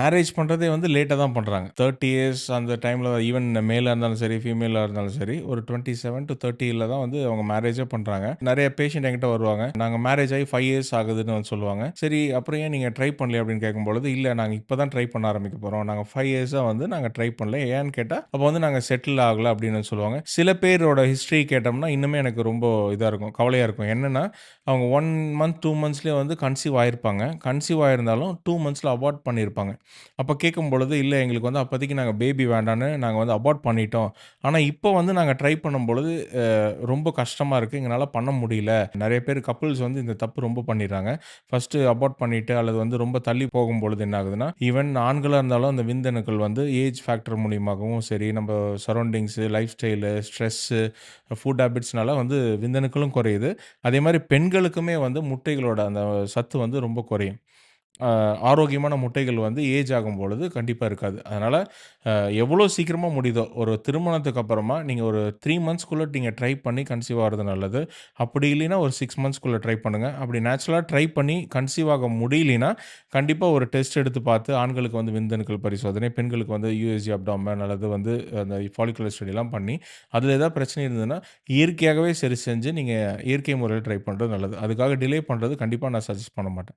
Marriage பண்றதே வந்து லேட்டா தான் பண்றாங்க. 30 இயர்ஸ் அந்த டைம்ல ஈவன் மேலா இருந்தாலும் சரி, ஃபீமேலா இருந்தாலும் சரி, ஒரு 27-30ல தான் வந்து அவங்க மேரேஜே பண்றாங்க. நெறைய பேஷண்ட் என்கிட்ட வருவாங்க. நாங்க மேரேஜ் ஆகி 5 இயர்ஸ் ஆகுதுன்னு வந்து சொல்லுவாங்க. சரி அப்புறம் ஏன் நீங்க ட்ரை பண்ணலையா அப்படின்னு கேட்கும்பொழுது, இல்ல நாங்க இப்ப தான் ட்ரை பண்ண ஆரம்பிக்க போறோம். நாங்க 5 இயர்ஸா வந்து நாங்க ட்ரை பண்ணல. ஏன்னு கேட்டா, அப்ப வந்து நாங்க செட்டில் ஆகல அப்படின்னு சொல்லுவாங்க. சில பேரோட ஹிஸ்டரி கேட்டோம்னா, இன்னுமே எனக்கு ரொம்ப இதா இருக்கும். கவலையா இருக்கும். என்னன்னா, அவங்க 1 மந்த், 2 மந்த்ஸ்லயே வந்து கன்சீவ் ஆயிருப்பாங்க. கன்சீவ் ஆயிருந்தாலும் 2 மந்த்ஸ்ல அபார்ட் பண்ணியிருப்பாங்க. அப்ப கேட்கும்பொழுது, "இல்ல எங்களுக்கு வந்து அப்போதைக்கு நாங்க பேபி வேண்டான்னு நாங்க வந்து அபார்ட் பண்ணிட்டோம். ஆனா இப்போ வந்து நாங்க ட்ரை பண்ணும்பொழுது ரொம்ப கஷ்டமா இருக்கு. எங்கனால பண்ண முடியல." நெறைய பேர் கப்பிள்ஸ் வந்து இந்த தப்பு ரொம்ப பண்ணிர்றாங்க. ஃபர்ஸ்ட்டு அபார்ட் பண்ணிட்டு அல்லது வந்து ரொம்ப தள்ளி போகும்பொழுது என்ன ஆகுதுன்னா, ஈவன் ஆண்களா இருந்தாலும் அந்த விந்தணுக்கள் வந்து ஏஜ் ஃபேக்டர் மூலியமாகவும் சரி, நம்ம surroundings, life style, stress, food ஹேபிட்ஸ்னால வந்து விந்தணுக்களும் குறையுது. அதேமாரி பெண்களுக்குமே வந்து முட்டைகளோட அந்த சத்து வந்து ரொம்ப குறையும். ஆரோக்கியமான முட்டைகள் வந்து ஏஜ் ஆகும்பொழுது கண்டிப்பா இருக்காது. அதனால அ எவ்வளோ சீக்கிரமா முடியுதோ, ஒரு திருமணத்துக்கு அப்புறமா நீங்க ஒரு 3 மந்த்ஸ்க்குள்ள நீங்க ட்ரை பண்ணி கன்சீவ் ஆகுறது நல்லது. அப்படி இல்லைன்னா ஒரு 6 மந்த்ஸ்க்குள்ள ட்ரை பண்ணுங்க. அப்படி நேச்சுரலா ட்ரை பண்ணி கன்சீவ் ஆக முடியலைன்னா, கண்டிப்பா ஒரு டெஸ்ட் எடுத்து பார்த்து ஆண்களுக்கு வந்து விந்தணுக்கள் பரிசோதனை, பெண்களுக்கு வந்து யுஎஸ்ஜி அப்டாமன் அல்லது வந்து அந்த ஃபாலிகுலர் ஸ்டடிலாம் பண்ணி, அதில ஏதாவது பிரச்சனை இருந்ததுன்னா, இயற்கையாகவே சரி செஞ்சு நீங்க இயற்கை முறையில ட்ரை பண்றது நல்லது. அதுக்காக டிலே பண்றது கண்டிப்பா நான் சஜெஸ்ட் பண்ண மாட்டேன்.